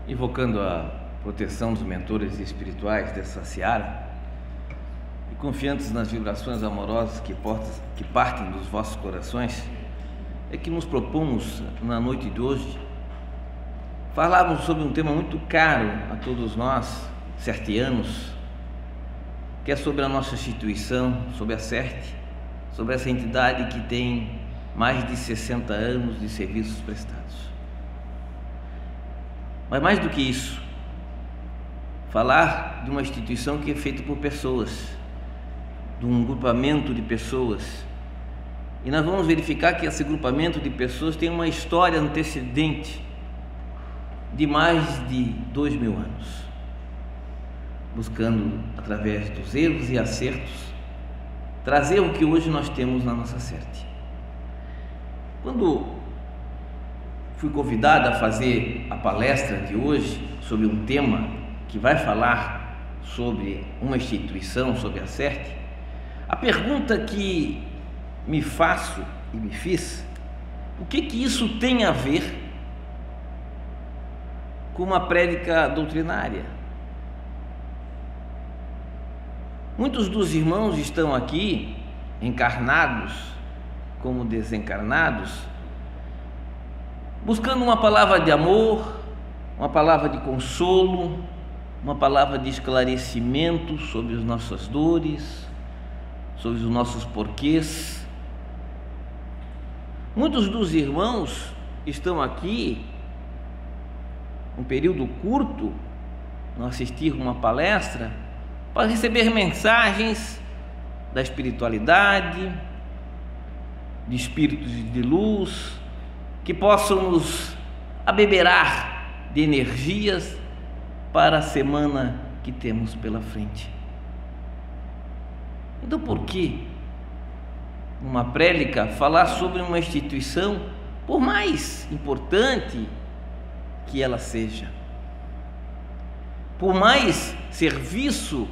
invocando a proteção dos mentores espirituais dessa seara e confiantes nas vibrações amorosas que partem dos vossos corações, é que nos propomos na noite de hoje falarmos sobre um tema muito caro a todos nós, sertianos, que é sobre a nossa instituição, sobre a CERT, sobre essa entidade que tem mais de 60 anos de serviços prestados. Mas mais do que isso, falar de uma instituição que é feita por pessoas, de um grupamento de pessoas, e nós vamos verificar que esse grupamento de pessoas tem uma história antecedente de mais de 2000 anos, buscando, através dos erros e acertos, trazer o que hoje nós temos na nossa CERT. Quando fui convidado a fazer a palestra de hoje sobre um tema que vai falar sobre uma instituição, sobre a CERT, a pergunta que me faço e me fiz: o que isso tem a ver com uma prédica doutrinária? Muitos dos irmãos estão aqui, encarnados como desencarnados, buscando uma palavra de amor, uma palavra de consolo, uma palavra de esclarecimento sobre as nossas dores, sobre os nossos porquês. Muitos dos irmãos estão aqui, um período curto, não assistir uma palestra, para receber mensagens da espiritualidade, de espíritos de luz, que possam nos abeberar de energias para a semana que temos pela frente. Então, por que numa prédica falar sobre uma instituição, por mais importante que ela seja, por mais serviço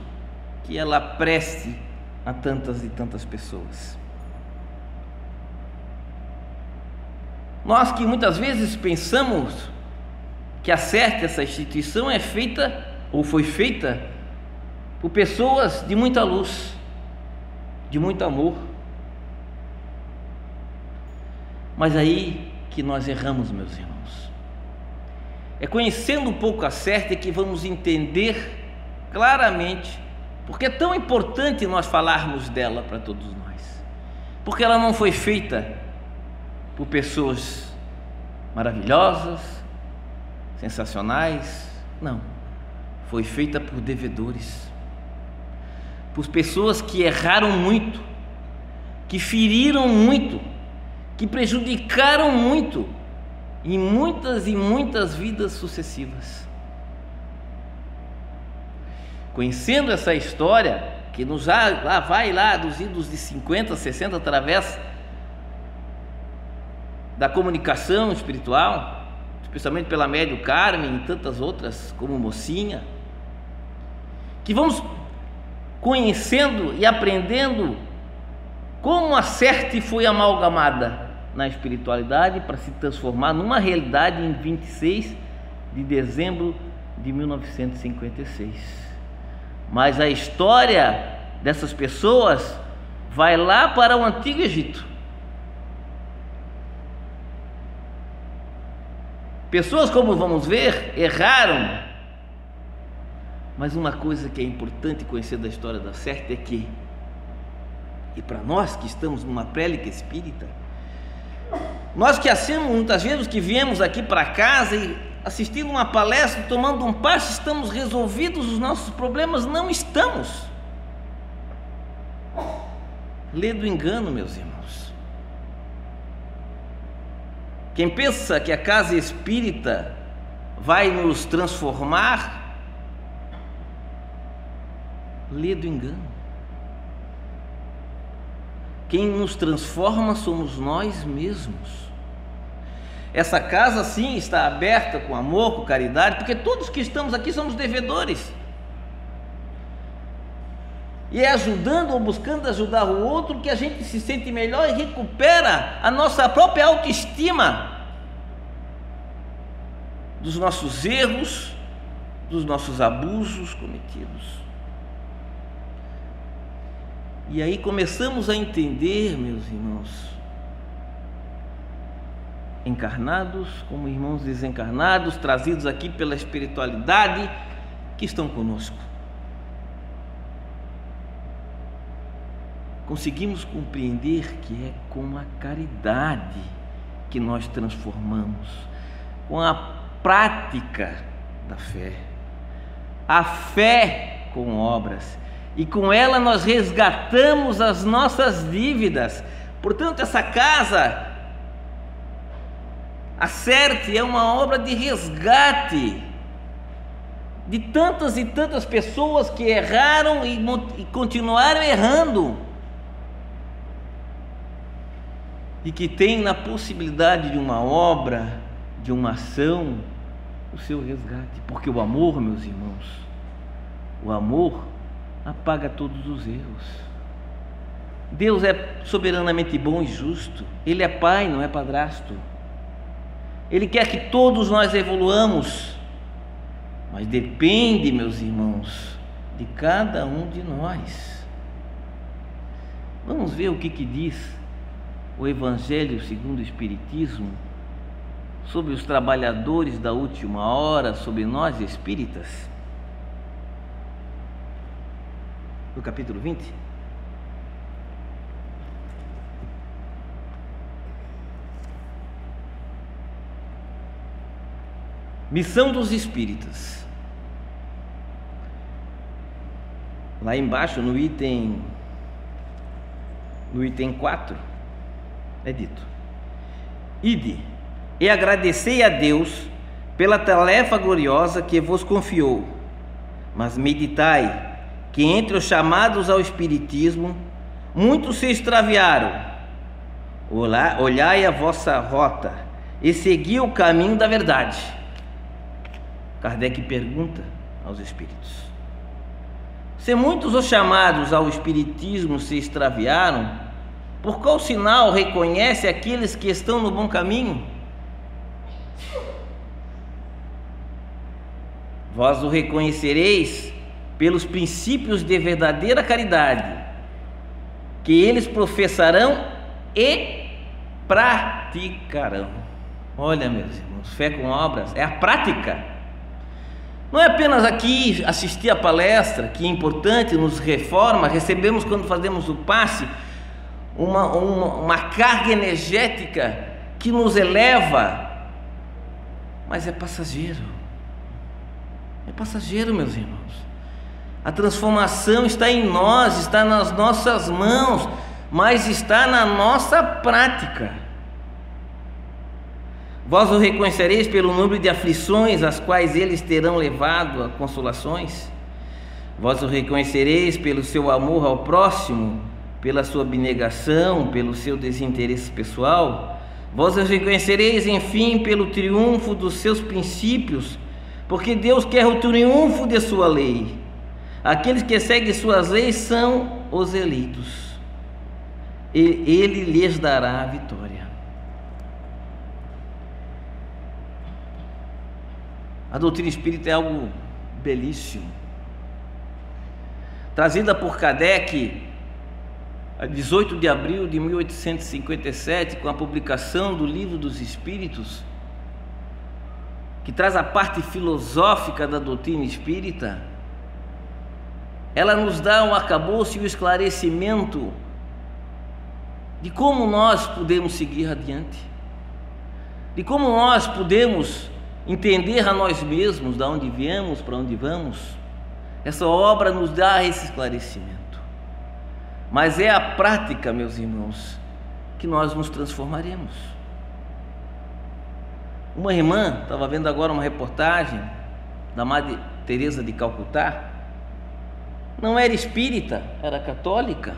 que ela preste a tantas e tantas pessoas? Nós que muitas vezes pensamos que a CERT, essa instituição, é feita ou foi feita por pessoas de muita luz, de muito amor. Mas aí que nós erramos, meus irmãos. É conhecendo um pouco a CERT que vamos entender claramente porque é tão importante nós falarmos dela para todos nós. Porque ela não foi feita por pessoas maravilhosas, sensacionais, não. Foi feita por devedores, por pessoas que erraram muito, que feriram muito, que prejudicaram muito em muitas e muitas vidas sucessivas. Conhecendo essa história, que nos vai lá dos idos de 50, 60, através da comunicação espiritual, especialmente pela Médium Carmen e tantas outras, como Mocinha, que vamos conhecendo e aprendendo como a CERT foi amalgamada na espiritualidade para se transformar numa realidade em 26 de dezembro de 1956. Mas a história dessas pessoas vai lá para o Antigo Egito. Pessoas, como vamos ver, erraram. Mas uma coisa que é importante conhecer da história da CERT é que, e para nós que estamos numa prédica espírita, nós que assistimos muitas vezes, que viemos aqui para casa e assistindo uma palestra, tomando um passe, estamos resolvidos os nossos problemas? Não estamos. Lê do engano, meus irmãos. Quem pensa que a casa espírita vai nos transformar, lê do engano. Quem nos transforma somos nós mesmos. Essa casa sim está aberta com amor, com caridade, porque todos que estamos aqui somos devedores. E é ajudando ou buscando ajudar o outro que a gente se sente melhor e recupera a nossa própria autoestima. dos nossos erros, dos nossos abusos cometidos. E aí começamos a entender, meus irmãos, encarnados como irmãos desencarnados, trazidos aqui pela espiritualidade, que estão conosco. Conseguimos compreender que é com a caridade que nós transformamos, com a prática da fé, a fé com obras, e com ela nós resgatamos as nossas dívidas. Portanto, essa casa, acerte, é uma obra de resgate de tantas e tantas pessoas que erraram e continuaram errando, e que tem na possibilidade de uma obra, de uma ação, o seu resgate. Porque o amor, meus irmãos, o amor apaga todos os erros. Deus é soberanamente bom e justo. Ele é pai, não é padrasto. Ele quer que todos nós evoluamos, mas depende, meus irmãos, de cada um de nós. Vamos ver o que diz o Evangelho segundo o Espiritismo sobre os trabalhadores da última hora, sobre nós espíritas. No capítulo 20. Missão dos espíritas. Lá embaixo no item 4 é dito: ide e agradecei a Deus pela tarefa gloriosa que vos confiou, mas meditai que entre os chamados ao espiritismo muitos se extraviaram. Olhai a vossa rota e segui o caminho da verdade. Kardec pergunta aos espíritos: se muitos os chamados ao espiritismo se extraviaram, por qual sinal reconhece aqueles que estão no bom caminho? Vós o reconhecereis pelos princípios de verdadeira caridade que eles professarão e praticarão. Olha, meus irmãos, fé com obras é a prática. Não é apenas aqui assistir a palestra, que é importante, nos reforma, recebemos quando fazemos o passe uma carga energética que nos eleva, mas é passageiro. É passageiro, meus irmãos. A transformação está em nós, está nas nossas mãos, mas está na nossa prática. Vós o reconhecereis pelo número de aflições às quais eles terão levado a consolações. Vós o reconhecereis pelo seu amor ao próximo, pela sua abnegação, pelo seu desinteresse pessoal. Vós o reconhecereis, enfim, pelo triunfo dos seus princípios, porque Deus quer o triunfo de sua lei. Aqueles que seguem suas leis são os eleitos. Ele lhes dará a vitória. A doutrina espírita é algo belíssimo. Trazida por Kardec a 18 de abril de 1857, com a publicação do Livro dos Espíritos, que traz a parte filosófica da doutrina espírita, ela nos dá um arcabouço e um esclarecimento de como nós podemos seguir adiante, de como nós podemos entender a nós mesmos, de onde viemos, para onde vamos. Essa obra nos dá esse esclarecimento. Mas é a prática, meus irmãos, que nós nos transformaremos. Uma irmã, estava vendo agora uma reportagem da Madre Teresa de Calcutá, não era espírita, era católica.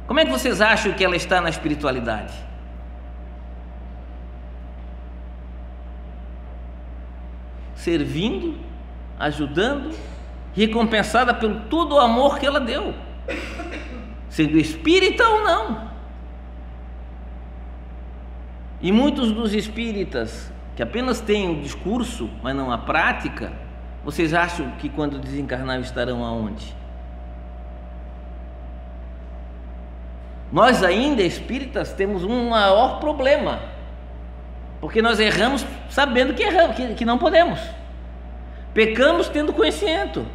Como é que vocês acham que ela está na espiritualidade? Servindo, ajudando, recompensada pelo todo o amor que ela deu, sendo espírita ou não. E muitos dos espíritas que apenas têm o discurso, mas não a prática, vocês acham que quando desencarnar estarão aonde? Nós ainda, espíritas, temos um maior problema, porque nós erramos sabendo que erramos, que não podemos. Pecamos tendo conhecimento.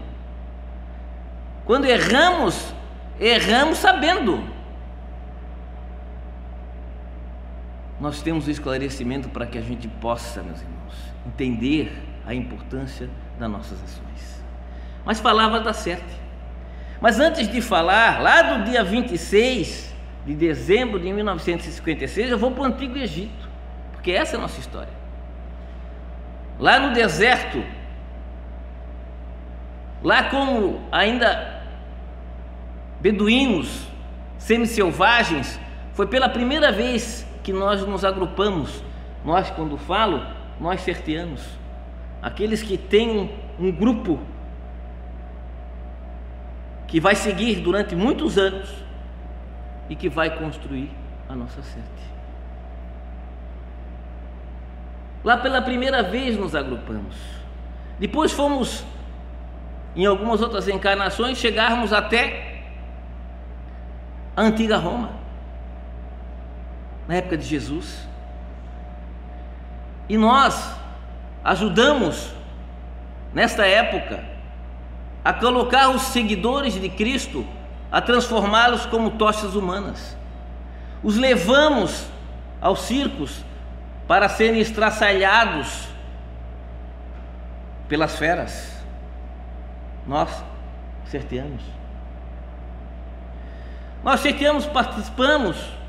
Quando erramos, erramos sabendo. Nós temos o esclarecimento para que a gente possa, meus irmãos, entender a importância das nossas ações. Mas falar vai dar certo. Mas antes de falar, lá do dia 26 de dezembro de 1956, eu vou para o Antigo Egito, porque essa é a nossa história. Lá no deserto, lá como ainda beduínos, semi-selvagens, foi pela primeira vez que nós nos agrupamos. Nós, quando falo, nós sertianos, aqueles que têm um grupo que vai seguir durante muitos anos e que vai construir a nossa sete. Lá pela primeira vez nos agrupamos. Depois fomos, em algumas outras encarnações, chegarmos até a antiga Roma, na época de Jesus. E nós ajudamos, nesta época, a colocar os seguidores de Cristo, a transformá-los como tochas humanas. Os levamos aos circos para serem estraçalhados pelas feras. Nós, sertianos. Nós, sertianos, participamos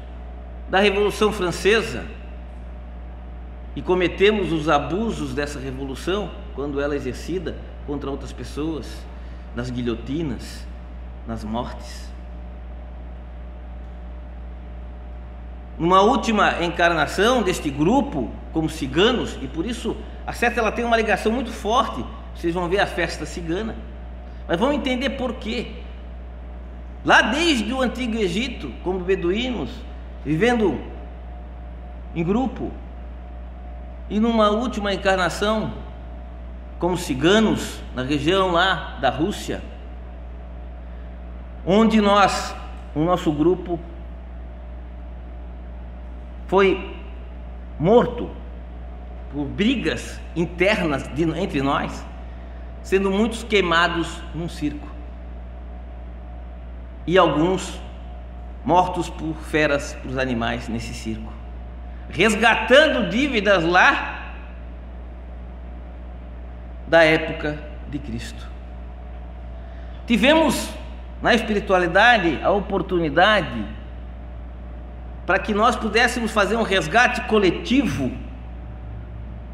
da Revolução Francesa e cometemos os abusos dessa revolução quando ela é exercida contra outras pessoas, nas guilhotinas, nas mortes. Numa última encarnação deste grupo, como ciganos, e por isso a seta ela tem uma ligação muito forte, vocês vão ver a festa cigana, mas vão entender por quê. Lá desde o Antigo Egito, como beduínos, vivendo em grupo, e numa última encarnação como ciganos na região lá da Rússia, onde o nosso grupo foi morto por brigas internas entre nós, sendo muitos queimados num circo e alguns mortos por feras, por animais nesse circo, resgatando dívidas lá da época de Cristo. Tivemos na espiritualidade a oportunidade para que nós pudéssemos fazer um resgate coletivo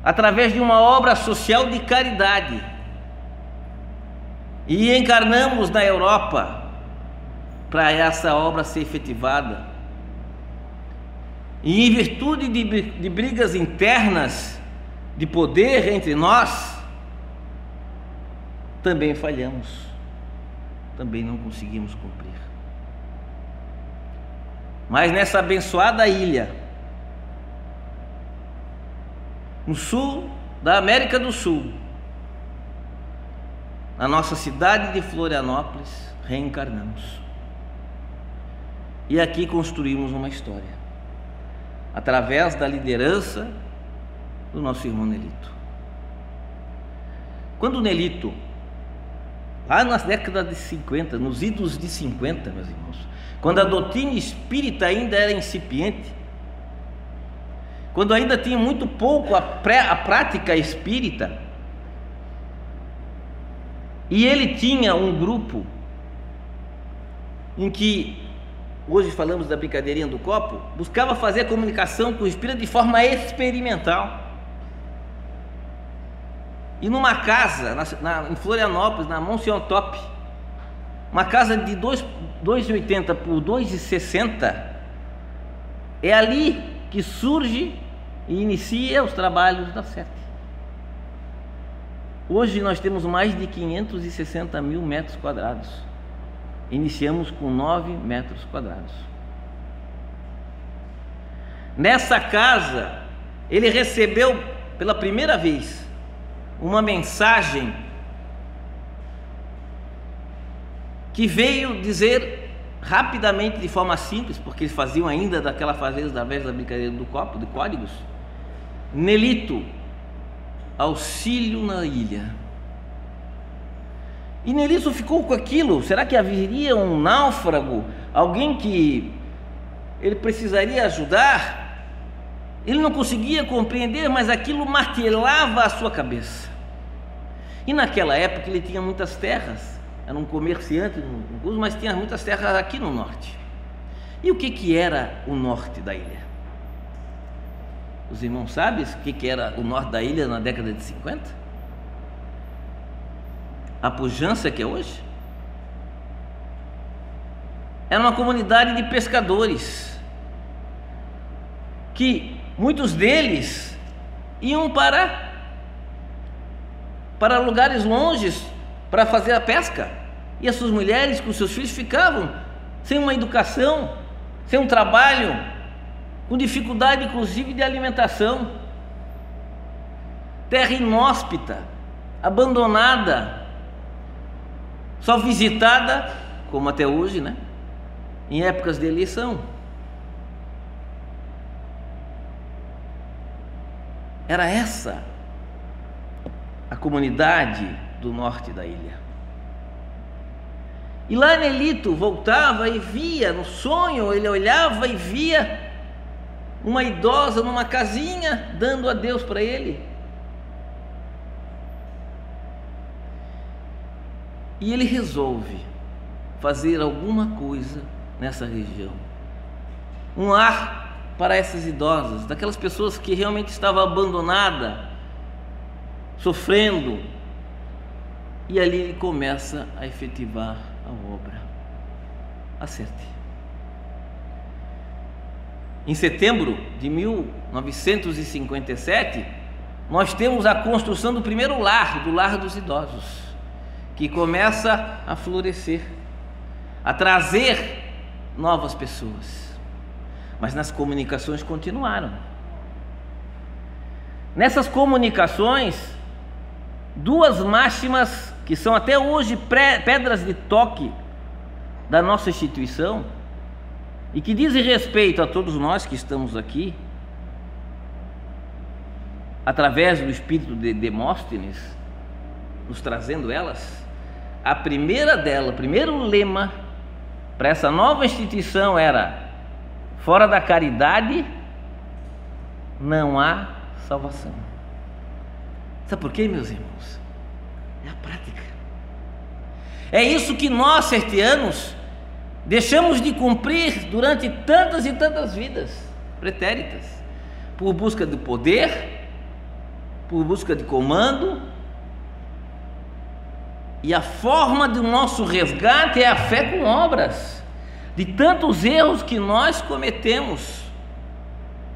através de uma obra social de caridade, e encarnamos na Europa para essa obra ser efetivada. E em virtude de brigas internas de poder entre nós, também falhamos, também não conseguimos cumprir. Mas nessa abençoada ilha, no sul da América do Sul, na nossa cidade de Florianópolis, reencarnamos. E aqui construímos uma história, através da liderança do nosso irmão Nelito. Quando o Nelito, lá nas décadas de 50, nos idos de 50, meus irmãos, quando a doutrina espírita ainda era incipiente, quando ainda tinha muito pouco a prática espírita, e ele tinha um grupo em que, hoje falamos da brincadeirinha do copo, buscava fazer a comunicação com o espírito de forma experimental. E numa casa em Florianópolis, na Monsenhor Top, uma casa de 2,80 por 2,60, é ali que surge e inicia os trabalhos da sete. Hoje nós temos mais de 560 mil metros quadrados. Iniciamos com 9 metros quadrados. Nessa casa, ele recebeu pela primeira vez, uma mensagem que veio dizer rapidamente, de forma simples, porque eles faziam ainda daquela fazenda através da brincadeira do copo, de códigos: Nelito, auxílio na ilha. E Nelito ficou com aquilo. Será que haveria um náufrago, alguém que ele precisaria ajudar? Ele não conseguia compreender, mas aquilo martelava a sua cabeça. E naquela época ele tinha muitas terras, era um comerciante, mas tinha muitas terras aqui no norte. E o que era o norte da ilha? Os irmãos sabem o que era o norte da ilha na década de 50? A pujança que é hoje? Era uma comunidade de pescadores, que muitos deles iam para lugares longes para fazer a pesca, e as suas mulheres com seus filhos ficavam sem uma educação, sem um trabalho, com dificuldade inclusive de alimentação. Terra inóspita, abandonada, só visitada, como até hoje, né, em épocas de eleição. Era essa a comunidade do norte da ilha. E lá Nelito voltava e via, no sonho ele olhava e via uma idosa numa casinha dando adeus para ele. E ele resolve fazer alguma coisa nessa região, um lar para essas idosas, daquelas pessoas que realmente estavam abandonadas, sofrendo. E ali ele começa a efetivar a obra. Acerte. Em setembro de 1957, nós temos a construção do primeiro lar, do Lar dos Idosos, que começa a florescer, a trazer novas pessoas. Mas nas comunicações continuaram. Nessas comunicações, duas máximas que são até hoje pedras de toque da nossa instituição e que dizem respeito a todos nós que estamos aqui, através do espírito de Demóstenes, nos trazendo elas. A primeira dela, o primeiro lema para essa nova instituição era: fora da caridade não há salvação. Sabe por quê, meus irmãos? É a prática. É isso que nós, sertianos, deixamos de cumprir durante tantas e tantas vidas pretéritas, por busca do poder, por busca de comando. E a forma do nosso resgate é a fé com obras. De tantos erros que nós cometemos,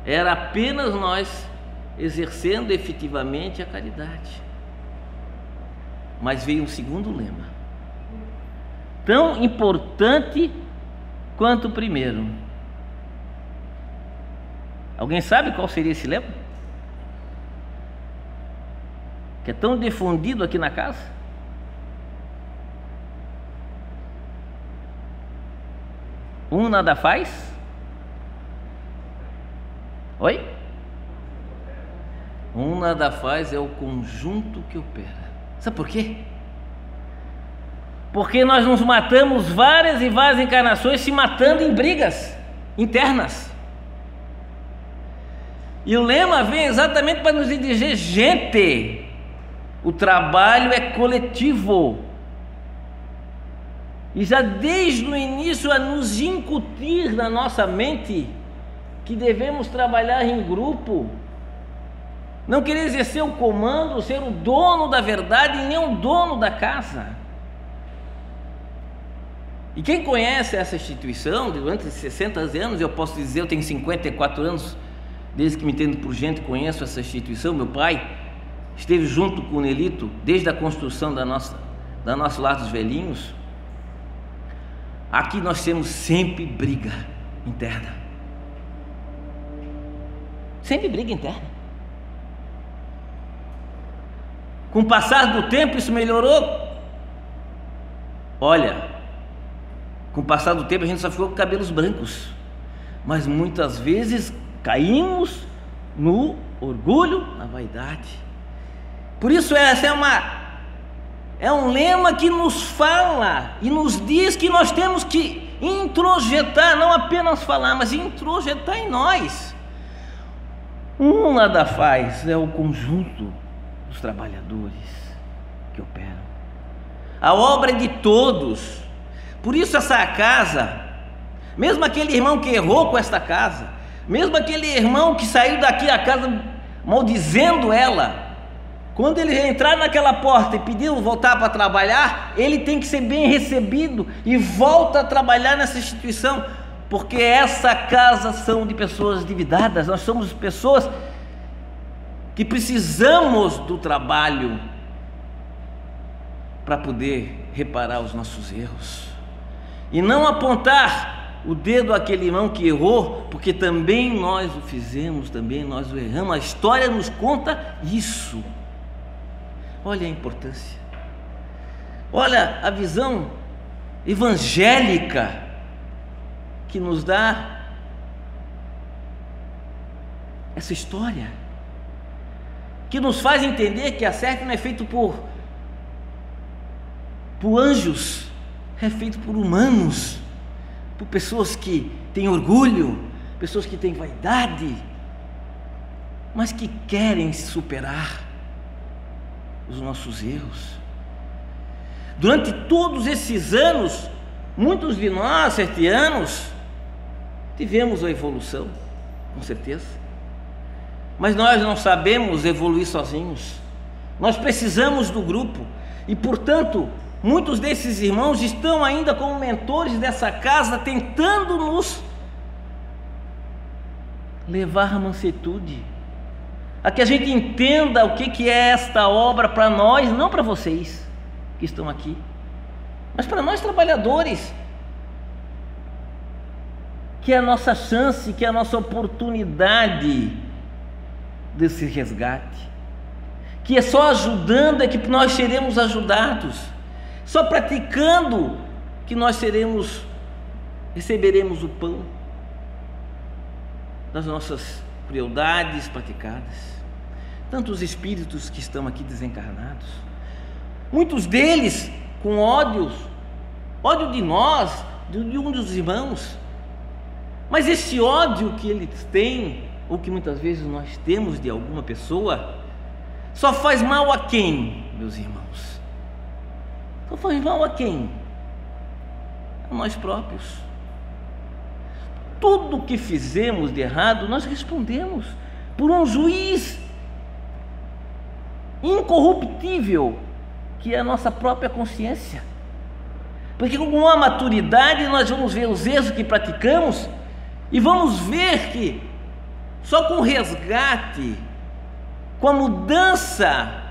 era apenas nós exercendo efetivamente a caridade. Mas veio um segundo lema, tão importante quanto o primeiro. Alguém sabe qual seria esse lema? Que é tão difundido aqui na casa? Um nada faz? Oi? Um nada faz é o conjunto que opera. Sabe por quê? Porque nós nos matamos várias e várias encarnações se matando em brigas internas. E o lema vem exatamente para nos dizer: gente, o trabalho é coletivo. E já desde o início a nos incutir na nossa mente que devemos trabalhar em grupo, não querer exercer o comando, ser o dono da verdade e nem o dono da casa. E quem conhece essa instituição durante 60 anos, eu posso dizer, eu tenho 54 anos, desde que me entendo por gente, conheço essa instituição. Meu pai esteve junto com o Nelito desde a construção da nosso Lar dos Velhinhos. Aqui nós temos sempre briga interna. Sempre briga interna. Com o passar do tempo isso melhorou? Olha, com o passar do tempo a gente só ficou com cabelos brancos, mas muitas vezes caímos no orgulho, na vaidade. Por isso essa é um lema que nos fala e nos diz que nós temos que introjetar, não apenas falar, mas introjetar em nós. Nada faz, é o conjunto dos trabalhadores que operam. A obra é de todos. Por isso essa casa, mesmo aquele irmão que errou com esta casa, mesmo aquele irmão que saiu daqui a casa maldizendo ela, quando ele entrar naquela porta e pedir voltar para trabalhar, ele tem que ser bem recebido e volta a trabalhar nessa instituição, porque essa casa são de pessoas endividadas. Nós somos pessoas que precisamos do trabalho para poder reparar os nossos erros e não apontar o dedo àquele irmão que errou, porque também nós o fizemos, também nós o erramos. A história nos conta isso. Olha a importância, olha a visão evangélica que nos dá essa história, que nos faz entender que a cerca não é feito por anjos, é feito por humanos, por pessoas que têm orgulho, pessoas que têm vaidade, mas que querem superar os nossos erros. Durante todos esses anos, muitos de nós, 7 anos, tivemos a evolução, com certeza, mas nós não sabemos evoluir sozinhos, nós precisamos do grupo, e portanto, muitos desses irmãos estão ainda como mentores dessa casa, tentando nos levar à mansuetude, a que a gente entenda o que é esta obra para nós, não para vocês que estão aqui, mas para nós trabalhadores, que é a nossa chance, que é a nossa oportunidade desse resgate, que é só ajudando é que nós seremos ajudados, só praticando que nós receberemos o pão das nossas crueldades praticadas. Tantos espíritos que estão aqui desencarnados, muitos deles com ódio de nós, de um dos irmãos, mas esse ódio que eles têm, ou que muitas vezes nós temos de alguma pessoa, só faz mal a quem, meus irmãos? Só faz mal a quem? A nós próprios. Tudo que fizemos de errado, nós respondemos por um juiz incorruptível, que é a nossa própria consciência, porque com a maturidade nós vamos ver os erros que praticamos e vamos ver que só com o resgate, com a mudança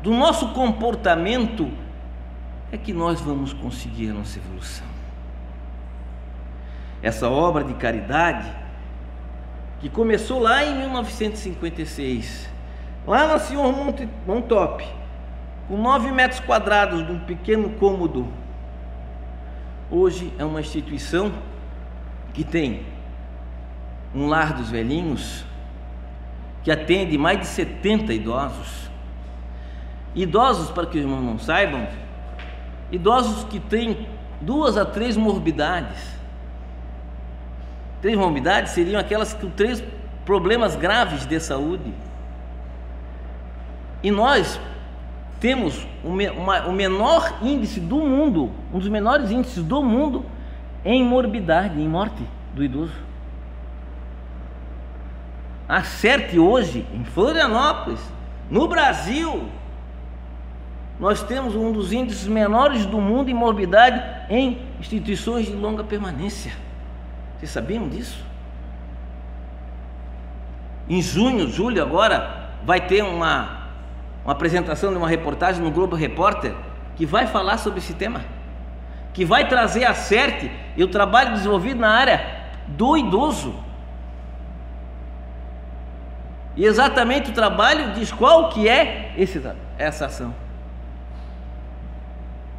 do nosso comportamento é que nós vamos conseguir a nossa evolução. Essa obra de caridade que começou lá em 1956, lá na Senhor Montop, com 9 metros quadrados de um pequeno cômodo, hoje é uma instituição que tem um lar dos velhinhos, que atende mais de 70 idosos. Idosos, para que os irmãos não saibam, idosos que têm 2 a 3 morbidades. 3 morbidades seriam aquelas com 3 problemas graves de saúde. E nós temos o menor índice do mundo, um dos menores índices do mundo em morbidade, em morte do idoso. Acerte hoje, em Florianópolis, no Brasil, nós temos um dos índices menores do mundo em morbidade em instituições de longa permanência. Vocês sabiam disso? Em junho, julho agora, vai ter uma apresentação de uma reportagem no Globo Repórter que vai falar sobre esse tema, que vai trazer a Acerte e o trabalho desenvolvido na área do idoso. E exatamente o trabalho diz qual que é essa ação.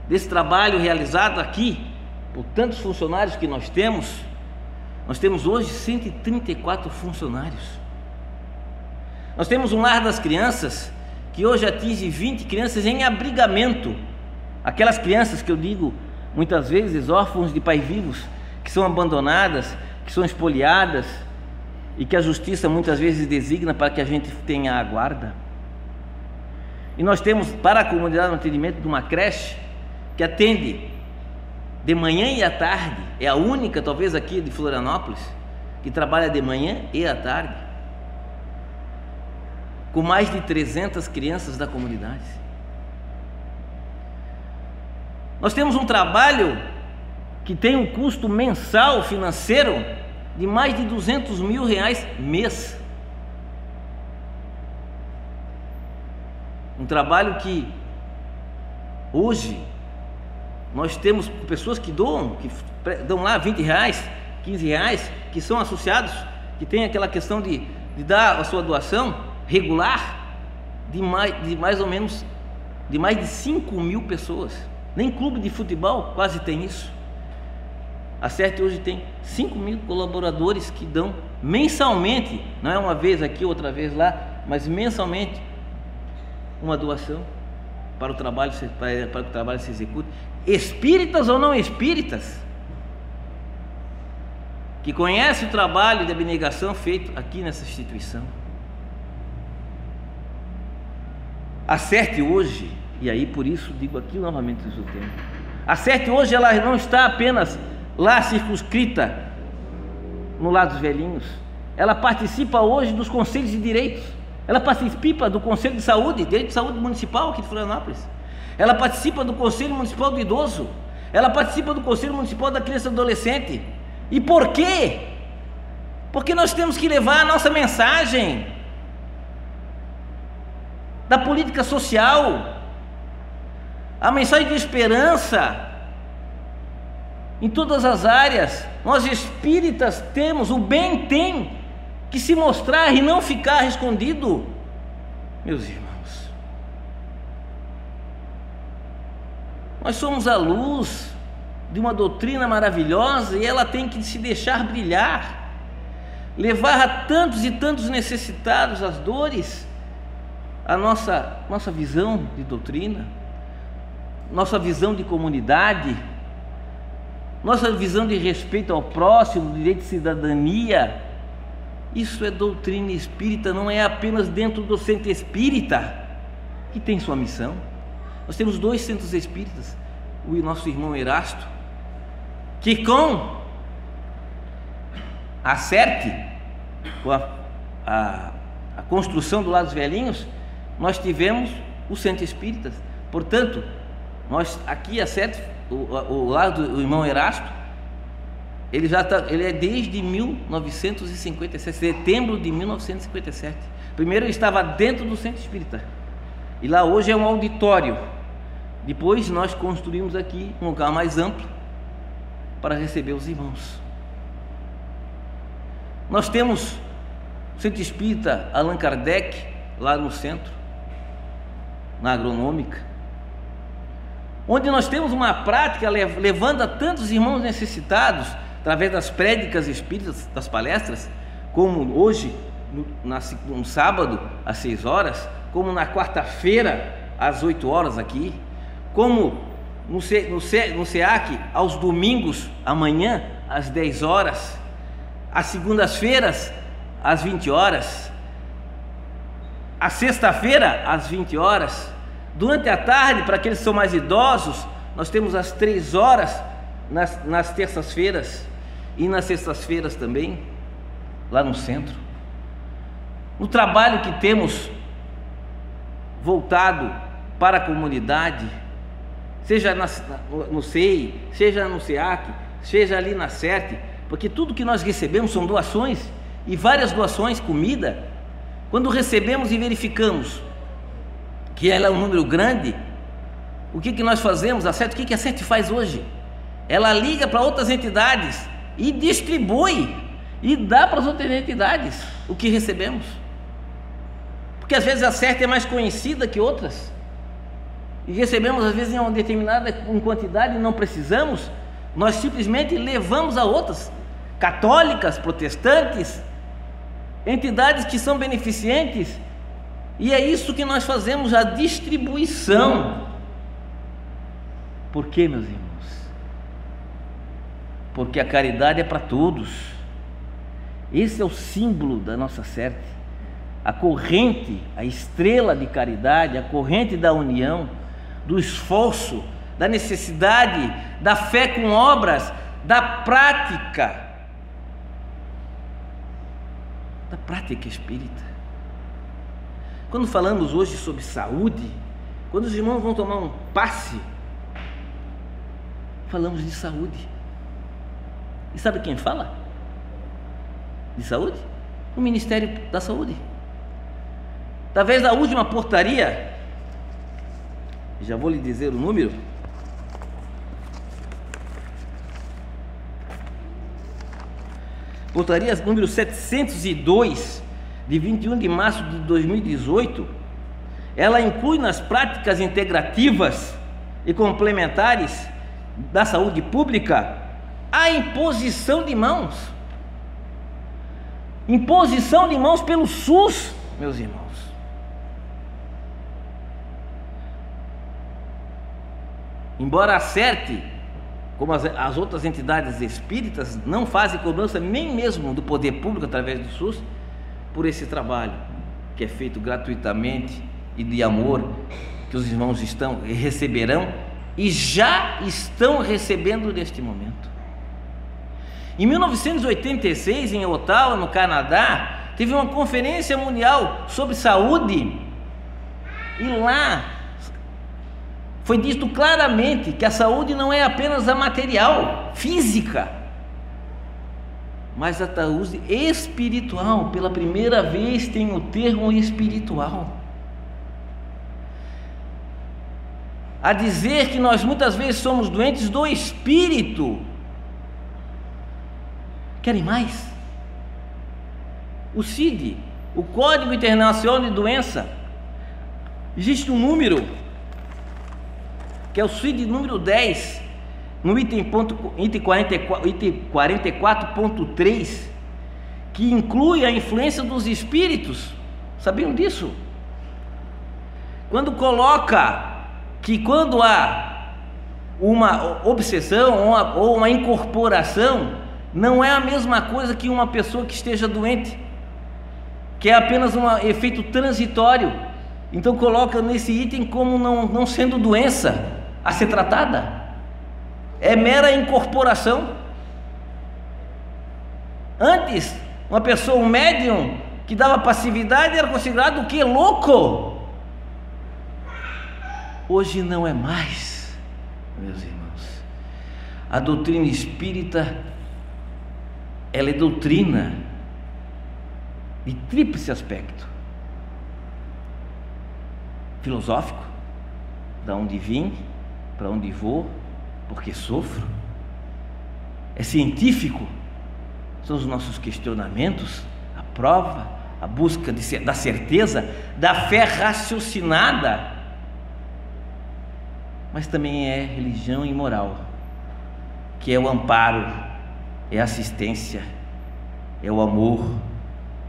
Desse trabalho realizado aqui, por tantos funcionários que nós temos hoje 134 funcionários. Nós temos um lar das crianças, que hoje atinge 20 crianças em abrigamento. Aquelas crianças que eu digo, muitas vezes, órfãos de pais vivos, que são abandonadas, que são espoliadas, e que a justiça muitas vezes designa para que a gente tenha a guarda. E nós temos para a comunidade um atendimento de uma creche, que atende de manhã e à tarde, é a única talvez aqui de Florianópolis, que trabalha de manhã e à tarde, com mais de 300 crianças da comunidade. Nós temos um trabalho que tem um custo mensal financeiro de mais de R$200 mil mês. Um trabalho que hoje nós temos pessoas que dão lá R$20, R$15, que são associados, que tem aquela questão de dar a sua doação regular de mais ou menos de mais de 5 mil pessoas. Nem clube de futebol quase tem isso. A CERT hoje tem 5 mil colaboradores que dão mensalmente, não é uma vez aqui, outra vez lá, mas mensalmente uma doação para o trabalho, para que o trabalho se execute. Espíritas ou não espíritas, que conhecem o trabalho de abnegação feito aqui nessa instituição. A CERT hoje, e aí por isso digo aqui novamente o tema, a CERT hoje ela não está apenas lá circunscrita no Lar dos Velhinhos, ela participa hoje dos conselhos de direitos, ela participa do Conselho de Saúde, Direito de Saúde Municipal aqui de Florianópolis, ela participa do Conselho Municipal do Idoso, ela participa do Conselho Municipal da Criança e do Adolescente. E por quê? Porque nós temos que levar a nossa mensagem da política social, a mensagem de esperança em todas as áreas. Nós espíritas temos, o bem tem que se mostrar e não ficar escondido, meus irmãos. Nós somos a luz de uma doutrina maravilhosa e ela tem que se deixar brilhar, levar a tantos e tantos necessitados as dores, a nossa visão de doutrina, nossa visão de comunidade, nossa visão de respeito ao próximo, direito de cidadania. Isso é doutrina espírita, não é apenas dentro do centro espírita que tem sua missão. Nós temos 2 centros espíritas, o nosso irmão Erasto, que com a CERT, com a construção do Lar dos Velhinhos, nós tivemos o centro espírita. Portanto, nós aqui a CERT, o Lar do irmão Erasto, ele é desde 1957, setembro de 1957. Primeiro ele estava dentro do centro espírita, e lá hoje é um auditório. Depois nós construímos aqui um lugar mais amplo para receber os irmãos. Nós temos o Centro Espírita Allan Kardec lá no centro, na Agronômica, onde nós temos uma prática levando a tantos irmãos necessitados através das prédicas espíritas, das palestras, como hoje no sábado às 6 horas, como na quarta-feira às 8 horas aqui, como no SEAC aos domingos amanhã às 10 horas, às segundas-feiras às 20 horas, à sexta-feira às 20 horas, durante a tarde, para aqueles que são mais idosos, nós temos às 3 horas nas terças-feiras e nas sextas-feiras também, lá no centro. O trabalho que temos voltado para a comunidade, seja no SEI, seja no SEAC, seja ali na CERT, porque tudo que nós recebemos são doações, e várias doações, comida. Quando recebemos e verificamos que ela é um número grande, o que nós fazemos? A CERT, o que a CERT faz hoje? Ela liga para outras entidades e distribui e dá para as outras entidades o que recebemos. porque às vezes a certa é mais conhecida que outras, e recebemos às vezes em uma determinada quantidade e não precisamos, nós simplesmente levamos a outras, católicas, protestantes, entidades que são beneficentes, e é isso que nós fazemos, a distribuição. Por quê, meus irmãos? Porque a caridade é para todos. Esse é o símbolo da nossa CERT, a corrente, a estrela de caridade, a corrente da união, do esforço, da necessidade, da fé com obras, da prática espírita. Quando falamos hoje sobre saúde, quando os irmãos vão tomar um passe, falamos de saúde. E sabe quem fala de saúde? O Ministério da Saúde. Através da última portaria, já vou lhe dizer o número, portaria número 702, de 21 de março de 2018, ela inclui nas práticas integrativas e complementares da saúde pública a imposição de mãos. Imposição de mãos pelo SUS, meus irmãos. Embora a CERT, como as outras entidades espíritas, não fazem cobrança nem mesmo do poder público através do SUS, por esse trabalho que é feito gratuitamente e de amor, que os irmãos receberão e já estão recebendo neste momento. Em 1986, em Ottawa, no Canadá, teve uma conferência mundial sobre saúde, e lá foi dito claramente que a saúde não é apenas a material, física, mas a saúde espiritual. Pela primeira vez tem o termo espiritual, a dizer que nós muitas vezes somos doentes do espírito. Querem mais? O CID, o Código Internacional de Doença, existe um número, que é o CID número 10, no item 44.3, que inclui a influência dos espíritos. Sabiam disso? Quando coloca que quando há uma obsessão ou uma incorporação, não é a mesma coisa que uma pessoa que esteja doente, que é apenas um efeito transitório. Então coloca nesse item como não sendo doença a ser tratada, é mera incorporação. Antes, uma pessoa, um médium que dava passividade, era considerado o quê? Louco. Hoje não é mais, meus irmãos. A doutrina espírita, ela é doutrina de tríplice aspecto: filosófico, da onde vim, para onde vou, porque sofro. É científico, são os nossos questionamentos, a prova, a busca da certeza, da fé raciocinada. Mas também é religião e moral, que é o amparo, é a assistência, é o amor,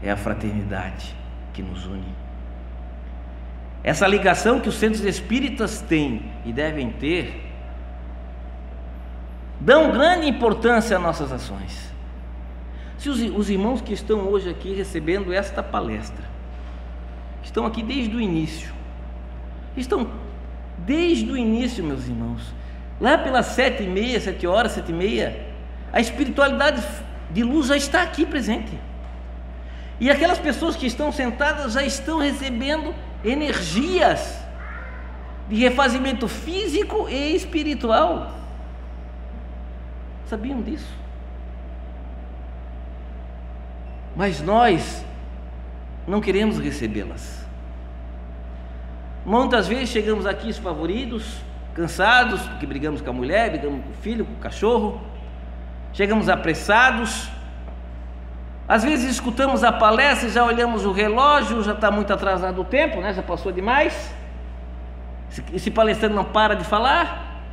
é a fraternidade que nos une. Essa ligação que os centros espíritas têm e devem ter, dão grande importância às nossas ações. Se os irmãos que estão hoje aqui recebendo esta palestra, estão aqui desde o início, meus irmãos, lá pelas 7h30, 7 horas, 7h30, a espiritualidade de luz já está aqui presente, e aquelas pessoas que estão sentadas já estão recebendo energias de refazimento físico e espiritual. Sabiam disso? Mas nós não queremos recebê-las. Muitas vezes chegamos aqui espavoridos, cansados, porque brigamos com a mulher, brigamos com o filho, com o cachorro, chegamos apressados, Às vezes escutamos a palestra e já olhamos o relógio, já está muito atrasado o tempo, né? Já passou demais. Esse palestrante não para de falar.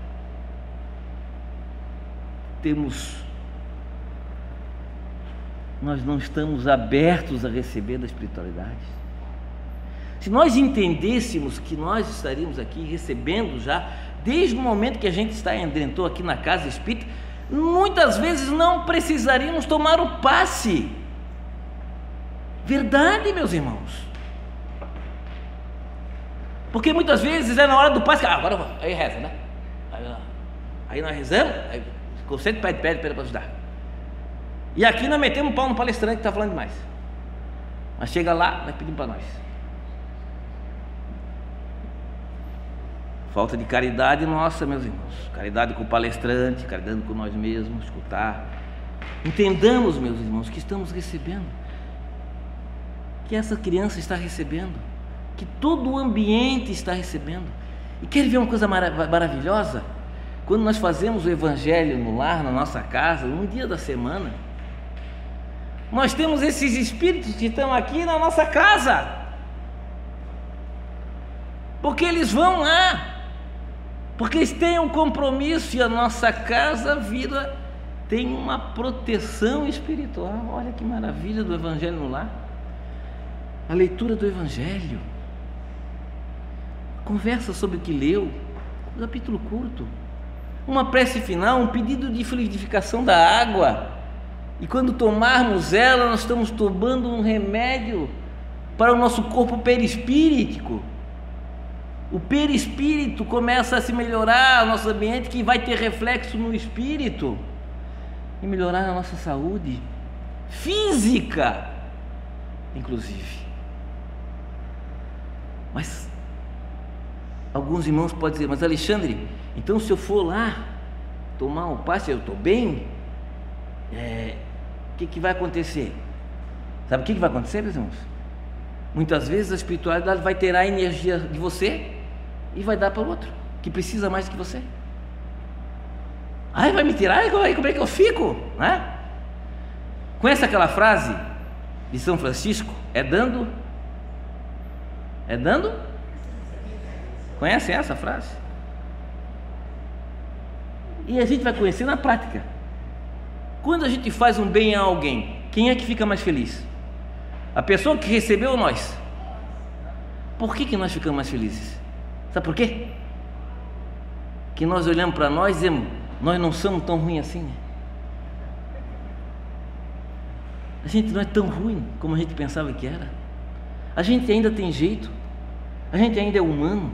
Nós não estamos abertos a receber da espiritualidade. Se nós entendêssemos que nós estaríamos aqui recebendo já, desde o momento que a gente entrou aqui na casa espírita, muitas vezes não precisaríamos tomar o passe. Verdade, meus irmãos. Porque muitas vezes é na hora do passe, agora aí reza, né? Aí nós rezamos, aí concentra, pede para ajudar. E aqui nós metemos um pau no palestrante que está falando demais. Mas chega lá, nós pedimos para nós. Falta de caridade nossa, meus irmãos. Caridade com o palestrante, caridade com nós mesmos, escutar. Entendamos, meus irmãos, que estamos recebendo, que essa criança está recebendo, que todo o ambiente está recebendo. E quer ver uma coisa maravilhosa? Quando nós fazemos o evangelho no lar, na nossa casa, num dia da semana, nós temos esses espíritos que estão aqui na nossa casa, porque eles vão lá, porque eles têm um compromisso, e a nossa casa, a vida, tem uma proteção espiritual. Olha que maravilha do evangelho no lar. A leitura do evangelho, conversa sobre o que leu, um capítulo curto, uma prece final, um pedido de fluidificação da água, e quando tomarmos ela, nós estamos tomando um remédio para o nosso corpo perispíritico. O perispírito começa a se melhorar, o nosso ambiente, que vai ter reflexo no espírito, e melhorar a nossa saúde física, inclusive. Mas alguns irmãos podem dizer: mas Alexandre, então se eu for lá tomar um passe, eu estou bem, o que vai acontecer? Sabe o que vai acontecer, meus irmãos? Muitas vezes a espiritualidade vai tirar a energia de você e vai dar para o outro, que precisa mais do que você. Vai me tirar, aí como é que eu fico? Né? Conhece aquela frase de São Francisco? É dando? Conhece essa frase? E a gente vai conhecer na prática. Quando a gente faz um bem a alguém, quem é que fica mais feliz? A pessoa que recebeu ou nós? Por que nós ficamos mais felizes? Sabe por quê? Que nós olhamos para nós e dizemos: nós não somos tão ruins assim, né? A gente não é tão ruim como a gente pensava que era. A gente ainda tem jeito, a gente ainda é humano,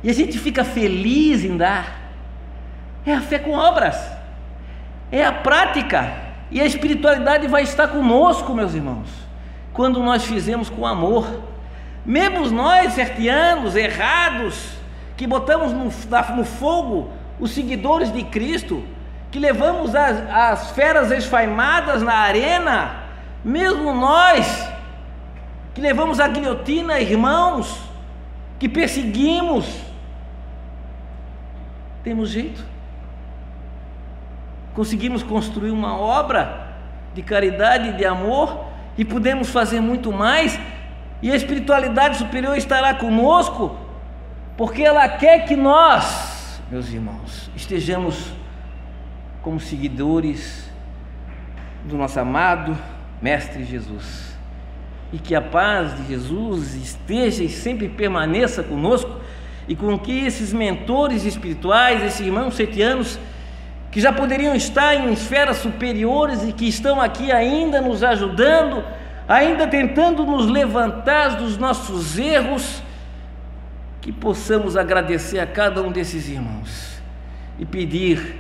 e a gente fica feliz em dar. É a fé com obras, é a prática, e a espiritualidade vai estar conosco, meus irmãos, quando nós fizemos com amor. Mesmo nós, hertianos, errados, que botamos no fogo os seguidores de Cristo, que levamos as feras esfaimadas na arena, mesmo nós, que levamos a guilhotina, irmãos, que perseguimos, temos jeito, conseguimos construir uma obra de caridade, de amor, e podemos fazer muito mais, e a espiritualidade superior estará conosco, porque ela quer que nós, meus irmãos, estejamos como seguidores do nosso amado Mestre Jesus, e que a paz de Jesus esteja e sempre permaneça conosco, e com que esses mentores espirituais, esses irmãos setianos, que já poderiam estar em esferas superiores e que estão aqui ainda nos ajudando, ainda tentando nos levantar dos nossos erros, que possamos agradecer a cada um desses irmãos e pedir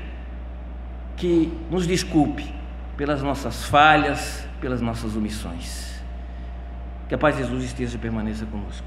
que nos desculpe pelas nossas falhas, pelas nossas omissões. Que a paz de Jesus esteja e permaneça conosco.